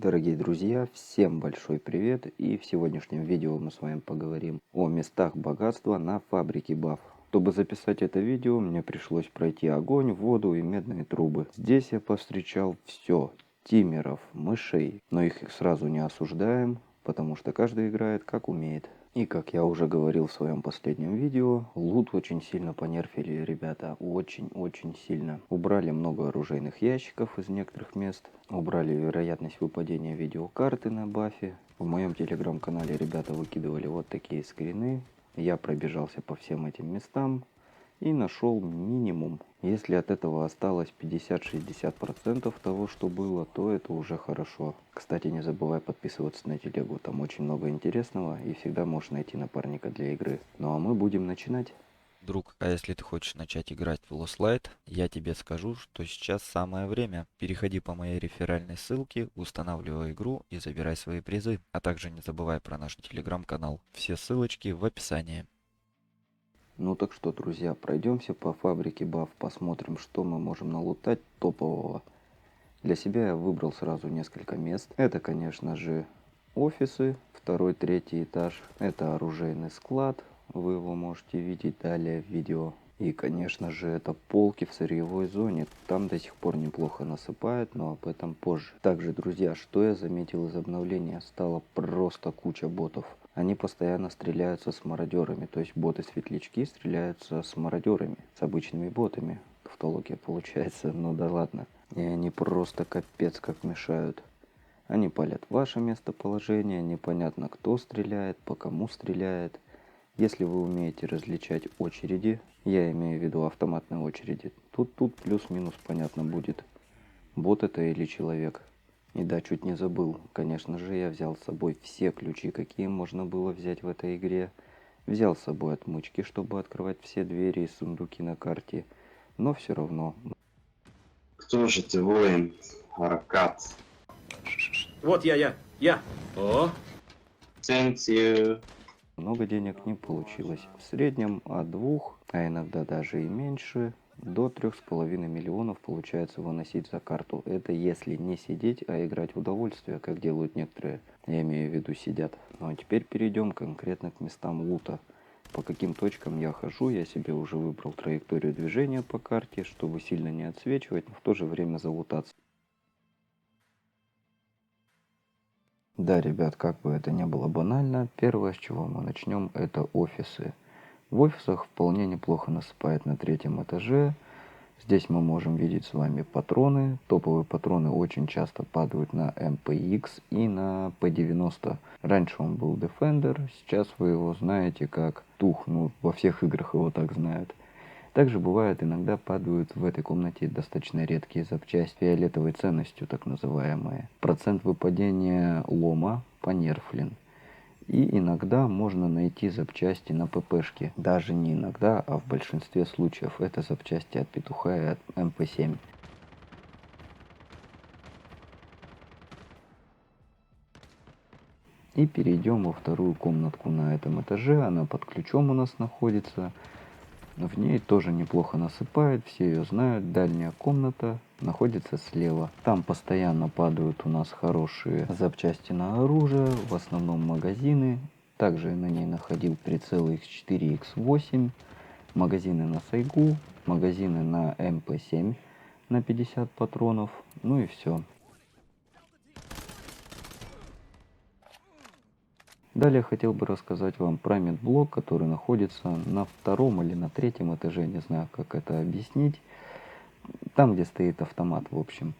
Дорогие друзья, всем большой привет, и в сегодняшнем видео мы с вами поговорим о местах богатства на фабрике BAF. Чтобы записать это видео, мне пришлось пройти огонь, воду и медные трубы. Здесь я повстречал все: тиммеров, мышей, но их сразу не осуждаем, потому что каждый играет как умеет. И как я уже говорил в своем последнем видео, лут очень сильно понерфили ребята, очень-очень сильно. Убрали много оружейных ящиков из некоторых мест, убрали вероятность выпадения видеокарты на бафе. В моем телеграм-канале ребята выкидывали вот такие скрины. Я пробежался по всем этим местам и нашел минимум. Если от этого осталось 50-60% того, что было, то это уже хорошо. Кстати, не забывай подписываться на телегу, там очень много интересного и всегда можешь найти напарника для игры. Ну а мы будем начинать. Друг, а если ты хочешь начать играть в Lost Light, я тебе скажу, что сейчас самое время. Переходи по моей реферальной ссылке, устанавливай игру и забирай свои призы. А также не забывай про наш телеграм-канал. Все ссылочки в описании. Ну так что, друзья, пройдемся по фабрике BAF, посмотрим, что мы можем налутать топового. Для себя я выбрал сразу несколько мест. Это, конечно же, офисы, второй, третий этаж. Это оружейный склад, вы его можете видеть далее в видео. И, конечно же, это полки в сырьевой зоне. Там до сих пор неплохо насыпают, но об этом позже. Также, друзья, что я заметил из обновления? Стало просто куча ботов. Они постоянно стреляются с мародерами. То есть боты-светлячки стреляются с мародерами, с обычными ботами. Тавтология получается, ну да ладно. И они просто капец как мешают. Они палят ваше местоположение, непонятно кто стреляет, по кому стреляет. Если вы умеете различать очереди, я имею в виду автоматные очереди, тут плюс-минус понятно будет, бот это или человек. И да, чуть не забыл, конечно же, я взял с собой все ключи, какие можно было взять в этой игре. Взял с собой отмычки, чтобы открывать все двери и сундуки на карте. Но все равно. Кто же ты, воин? Аркад. Вот я. О, Thank you. Много денег не получилось. В среднем от 2, а иногда даже и меньше, до 3,5 миллионов получается выносить за карту. Это если не сидеть, а играть в удовольствие, как делают некоторые. Я имею в виду сидят. Ну а теперь перейдем конкретно к местам лута. По каким точкам я хожу, я себе уже выбрал траекторию движения по карте, чтобы сильно не отсвечивать, но в то же время залутаться. Да, ребят, как бы это ни было банально, первое, с чего мы начнем, это офисы. В офисах вполне неплохо насыпает на третьем этаже. Здесь мы можем видеть с вами патроны. Топовые патроны очень часто падают на MPX и на P90. Раньше он был Defender, сейчас вы его знаете как Тух. Ну, во всех играх его так знают. Также бывает, иногда падают в этой комнате достаточно редкие запчасти фиолетовой ценностью, так называемые. Процент выпадения лома понерфлен. И иногда можно найти запчасти на ППшке. Даже не иногда, а в большинстве случаев это запчасти от петуха и от МП7. И перейдем во вторую комнатку на этом этаже. Она под ключом у нас находится. В ней тоже неплохо насыпает, все ее знают. Дальняя комната находится слева. Там постоянно падают у нас хорошие запчасти на оружие, в основном магазины. Также на ней находил прицелы X4, X8, магазины на Сайгу, магазины на МП7 на 50 патронов. Ну и все. Далее хотел бы рассказать вам про медблок, который находится на втором или на третьем этаже, не знаю, как это объяснить. Там, где стоит автомат, в общем.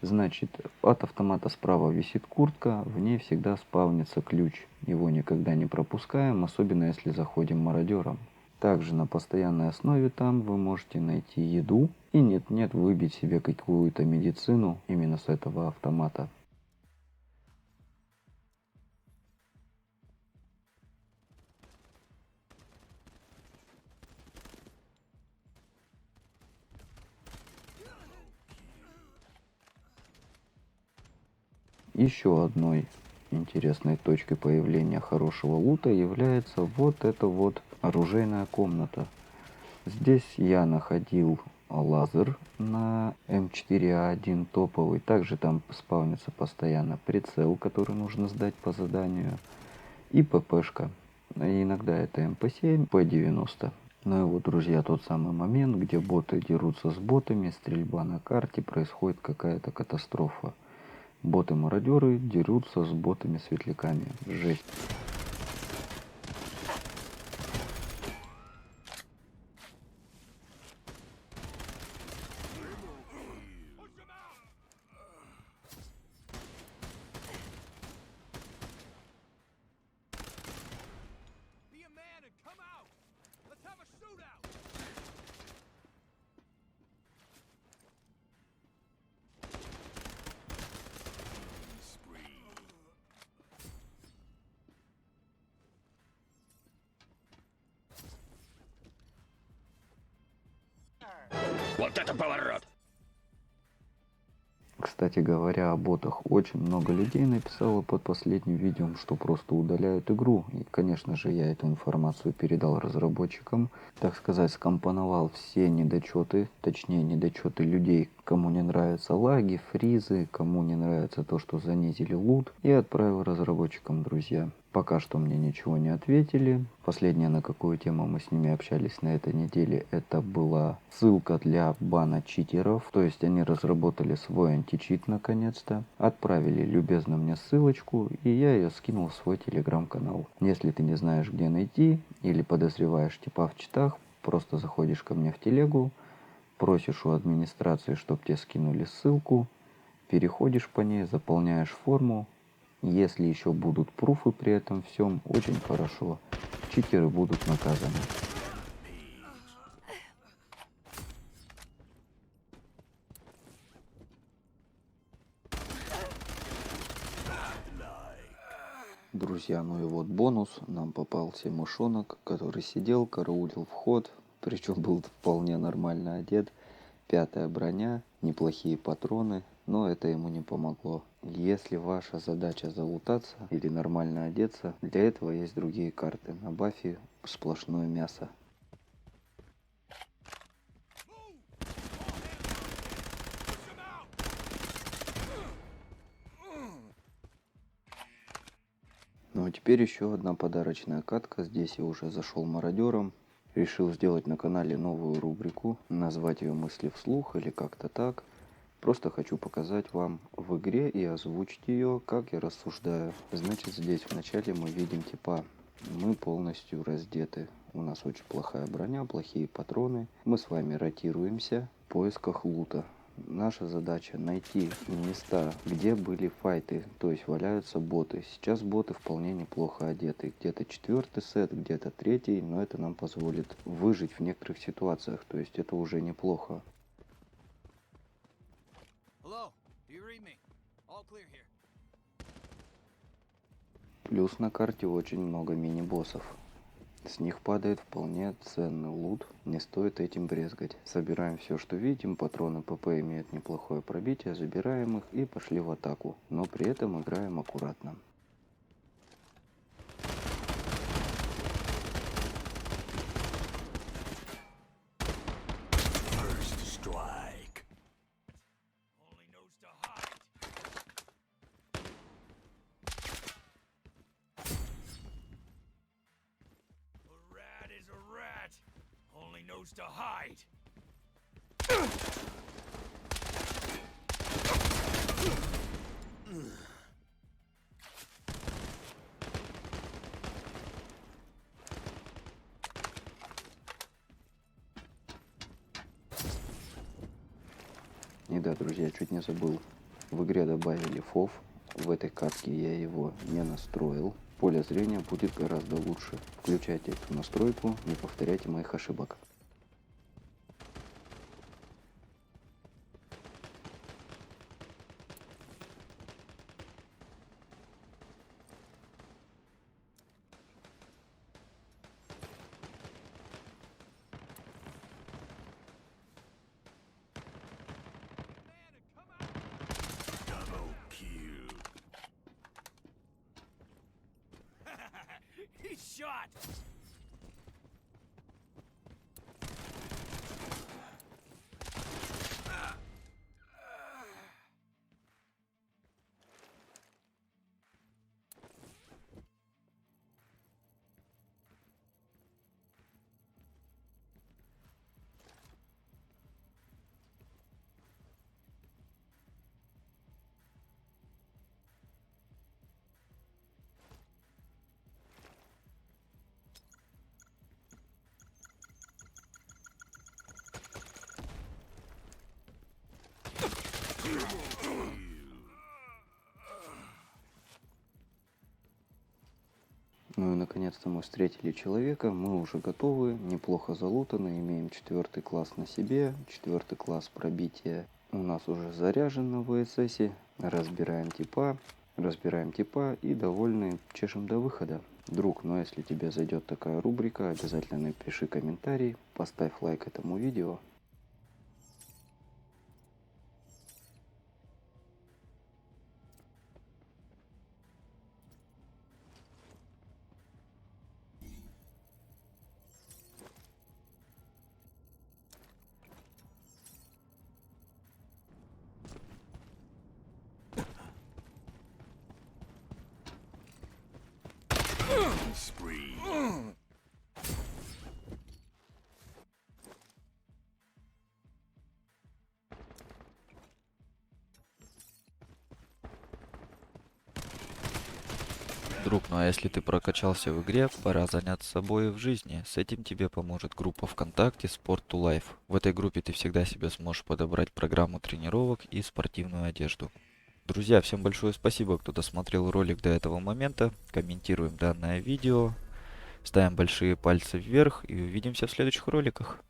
Значит, от автомата справа висит куртка, в ней всегда спавнится ключ. Его никогда не пропускаем, особенно если заходим мародером. Также на постоянной основе там вы можете найти еду и нет-нет выбить себе какую-то медицину именно с этого автомата. Еще одной интересной точкой появления хорошего лута является вот эта вот оружейная комната. Здесь я находил лазер на М4А1 топовый. Также там спавнится постоянно прицел, который нужно сдать по заданию. И ППшка. И иногда это МП7, П90. Ну и вот, друзья, тот самый момент, где боты дерутся с ботами, стрельба на карте, происходит какая-то катастрофа. Боты-мародеры дерутся с ботами-светляками. Жесть. Вот это поворот! Кстати говоря о ботах, очень много людей написало под последним видео, что просто удаляют игру. И, конечно же, я эту информацию передал разработчикам. Так сказать, скомпоновал все недочеты, точнее недочеты людей, кому не нравятся лаги, фризы, кому не нравится то, что занизили лут. И отправил разработчикам, друзья. Пока что мне ничего не ответили. Последнее, на какую тему мы с ними общались на этой неделе, это была ссылка для бана читеров. То есть они разработали свой античит наконец-то. Отправили любезно мне ссылочку, и я ее скинул в свой телеграм-канал. Если ты не знаешь, где найти, или подозреваешь типа в читах, просто заходишь ко мне в телегу, просишь у администрации, чтобы тебе скинули ссылку, переходишь по ней, заполняешь форму. Если еще будут пруфы при этом всем, очень хорошо. Читеры будут наказаны. Друзья, ну и вот бонус. Нам попался мышонок, который сидел, караулил вход. Причем был вполне нормально одет. 5-я броня, неплохие патроны. Но это ему не помогло. Если ваша задача залутаться или нормально одеться, для этого есть другие карты. На бафе сплошное мясо. Ну а теперь еще одна подарочная катка. Здесь я уже зашел мародером. Решил сделать на канале новую рубрику. Назвать ее «Мысли вслух» или как-то так. Просто хочу показать вам в игре и озвучить ее, как я рассуждаю. Значит, здесь вначале мы видим типа мы полностью раздеты. У нас очень плохая броня, плохие патроны. Мы с вами ротируемся в поисках лута. Наша задача найти места, где были файты, то есть валяются боты. Сейчас боты вполне неплохо одеты. Где-то 4-й сет, где-то 3-й, но это нам позволит выжить в некоторых ситуациях. То есть это уже неплохо. Плюс на карте очень много мини-боссов. С них падает вполне ценный лут, не стоит этим брезгать. Собираем все, что видим, патроны ПП имеют неплохое пробитие, забираем их и пошли в атаку. Но при этом играем аккуратно. Knows to hide. И да, друзья, чуть не забыл. В игре добавили фов. В этой катке я его не настроил. Поле зрения будет гораздо лучше. Включайте эту настройку, не повторяйте моих ошибок. He's shot. Ну и наконец-то мы встретили человека, мы уже готовы, неплохо залутаны, имеем 4 класс на себе, 4 класс пробития у нас уже заряжен на ВСС, разбираем типа и довольны чешем до выхода. Друг, но если тебе зайдет такая рубрика, обязательно напиши комментарий, поставь лайк этому видео. Spree. Друг, ну а если ты прокачался в игре, пора заняться собой и в жизни. С этим тебе поможет группа ВКонтакте Sport to Life. В этой группе ты всегда себе сможешь подобрать программу тренировок и спортивную одежду. Друзья, всем большое спасибо, кто досмотрел ролик до этого момента. Комментируем данное видео, ставим большие пальцы вверх и увидимся в следующих роликах.